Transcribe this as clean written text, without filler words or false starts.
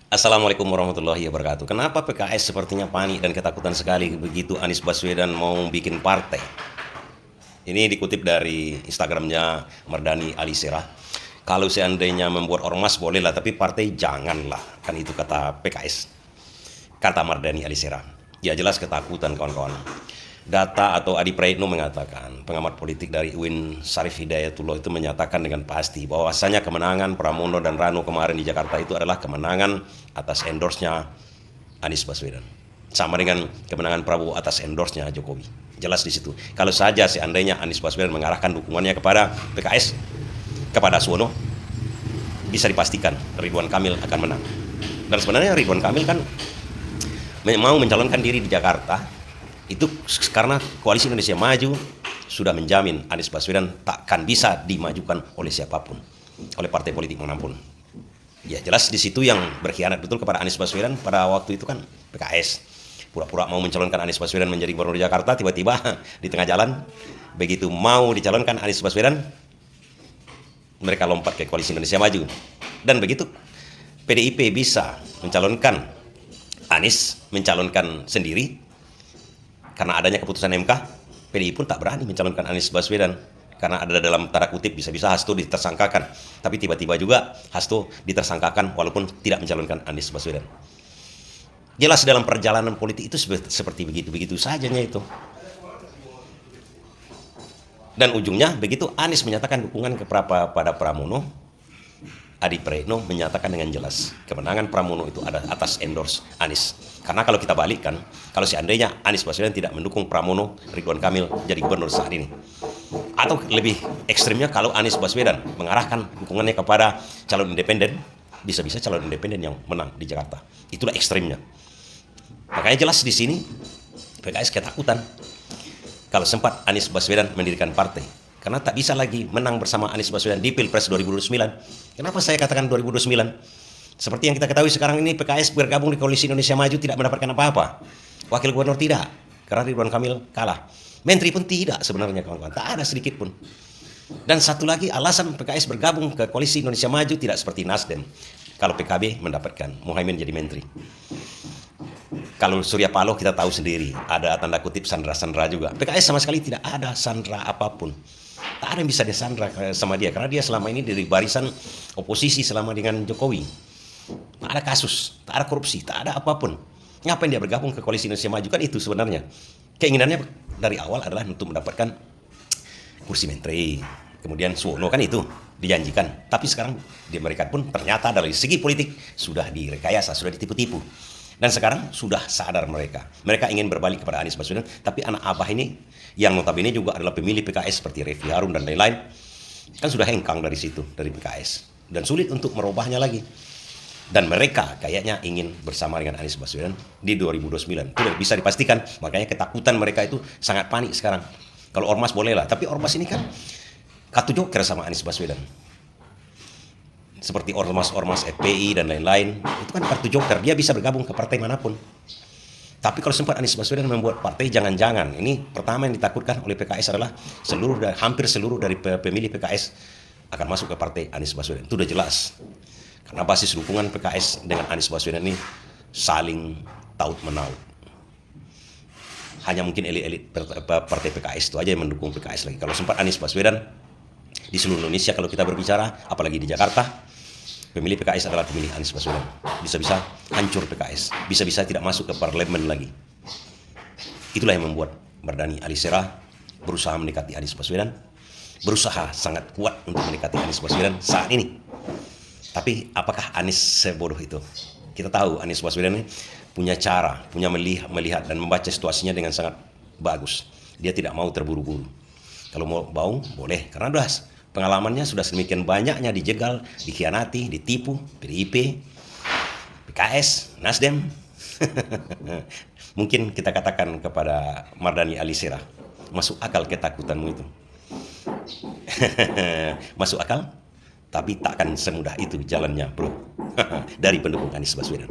Assalamualaikum warahmatullahi wabarakatuh. Kenapa PKS sepertinya panik dan ketakutan sekali begitu Anies Baswedan mau bikin partai? Ini dikutip dari Instagramnya Mardani Alisera. Kalau seandainya membuat ormas bolehlah, tapi partai janganlah. Kan itu kata PKS. Kata Mardani Alisera. Ya jelas ketakutan kawan-kawan. Data atau Adi Praetno mengatakan, pengamat politik dari UIN Syarif Hidayatullah itu menyatakan dengan pasti bahwasanya kemenangan Pramono dan Rano kemarin di Jakarta itu adalah kemenangan atas endorse-nya Anies Baswedan. Sama dengan kemenangan Prabowo atas endorse-nya Jokowi. Jelas di situ. Kalau saja seandainya Anies Baswedan mengarahkan dukungannya kepada PKS, kepada Suwono, bisa dipastikan Ridwan Kamil akan menang. Dan sebenarnya Ridwan Kamil kan mau mencalonkan diri di Jakarta itu karena Koalisi Indonesia Maju sudah menjamin Anies Baswedan takkan bisa dimajukan oleh siapapun, oleh partai politik manapun. Ya jelas di situ yang berkhianat betul kepada Anies Baswedan pada waktu itu kan PKS. Pura-pura mau mencalonkan Anies Baswedan menjadi gubernur Jakarta, tiba-tiba di tengah jalan begitu mau dicalonkan Anies Baswedan, mereka lompat ke Koalisi Indonesia Maju. Dan begitu PDIP bisa mencalonkan Anies, mencalonkan sendiri, karena adanya keputusan MK, PDI pun tak berani mencalonkan Anies Baswedan. Karena ada dalam tanda kutip bisa-bisa Hasto ditersangkakan. Tapi tiba-tiba juga Hasto ditersangkakan walaupun tidak mencalonkan Anies Baswedan. Jelas dalam perjalanan politik itu seperti begitu-begitu sajanya itu. Dan ujungnya begitu Anies menyatakan dukungan kepada Pramono, Adi Praetno menyatakan dengan jelas kemenangan Pramono itu ada atas endorse Anies. Karena kalau kita balikkan, kalau seandainya Anies Baswedan tidak mendukung Pramono, Ridwan Kamil jadi gubernur saat ini. Atau lebih ekstrimnya kalau Anies Baswedan mengarahkan dukungannya kepada calon independen, bisa-bisa calon independen yang menang di Jakarta. Itulah ekstrimnya. Makanya jelas di sini PKS ketakutan kalau sempat Anies Baswedan mendirikan partai. Karena tak bisa lagi menang bersama Anies Baswedan di Pilpres 2029. Kenapa saya katakan 2029? Seperti yang kita ketahui sekarang ini PKS bergabung di Koalisi Indonesia Maju tidak mendapatkan apa-apa. Wakil gubernur tidak, karena Ridwan Kamil kalah. Menteri pun tidak sebenarnya kawan-kawan, tak ada sedikit pun. Dan satu lagi alasan PKS bergabung ke Koalisi Indonesia Maju tidak seperti Nasdem. Kalau PKB mendapatkan Muhaimin jadi menteri. Kalau Surya Paloh kita tahu sendiri, ada tanda kutip sandra-sandra juga. PKS sama sekali tidak ada sandra apapun. Tak ada yang bisa disandra sama dia, karena dia selama ini dari barisan oposisi selama dengan Jokowi. Tak ada kasus, tak ada korupsi, tak ada apapun. Ngapain dia bergabung ke Koalisi Indonesia Maju? Kan itu sebenarnya. Keinginannya dari awal adalah untuk mendapatkan kursi menteri. Kemudian Suwono kan itu dijanjikan. Tapi sekarang mereka pun ternyata dari segi politik sudah direkayasa, sudah ditipu-tipu. Dan sekarang sudah sadar mereka. Mereka ingin berbalik kepada Anies Baswedan. Tapi anak abah ini yang notabene juga adalah pemilih PKS seperti Refli Harun dan lain-lain. Kan sudah hengkang dari situ, dari PKS. Dan sulit untuk merubahnya lagi. Dan mereka kayaknya ingin bersama dengan Anies Baswedan di 2029. Itu bisa dipastikan. Makanya ketakutan mereka itu sangat panik sekarang. Kalau ormas boleh lah. Tapi ormas ini kan kartu joker sama Anies Baswedan. Seperti ormas-ormas FPI dan lain-lain. Itu kan kartu joker. Dia bisa bergabung ke partai manapun. Tapi kalau sempat Anies Baswedan membuat partai, jangan-jangan. Ini pertama yang ditakutkan oleh PKS adalah hampir seluruh dari pemilih PKS akan masuk ke partai Anies Baswedan. Itu udah jelas. Karena basis dukungan PKS dengan Anies Baswedan ini saling taut-menaut. Hanya mungkin elit-elit partai PKS itu aja yang mendukung PKS lagi. Kalau sempat Anies Baswedan di seluruh Indonesia kalau kita berbicara, apalagi di Jakarta, pemilih PKS adalah pemilih Anies Baswedan. Bisa-bisa hancur PKS. Bisa-bisa tidak masuk ke parlemen lagi. Itulah yang membuat Mardani Alisera berusaha mendekati Anies Baswedan. Berusaha sangat kuat untuk mendekati Anies Baswedan saat ini. Tapi apakah Anies sebodoh itu? Kita tahu Anies Baswedan ini punya cara, punya melihat dan membaca situasinya dengan sangat bagus. Dia tidak mau terburu-buru. Kalau mau baung, boleh. Karena udah pengalamannya sudah sedemikian banyaknya dijegal, dikhianati, ditipu, PDIP, PKS, Nasdem. Mungkin kita katakan kepada Mardani Alisera, masuk akal ketakutanmu itu. Masuk akal? Tapi takkan semudah itu jalannya, bro. Dari pendukung Anies Baswedan.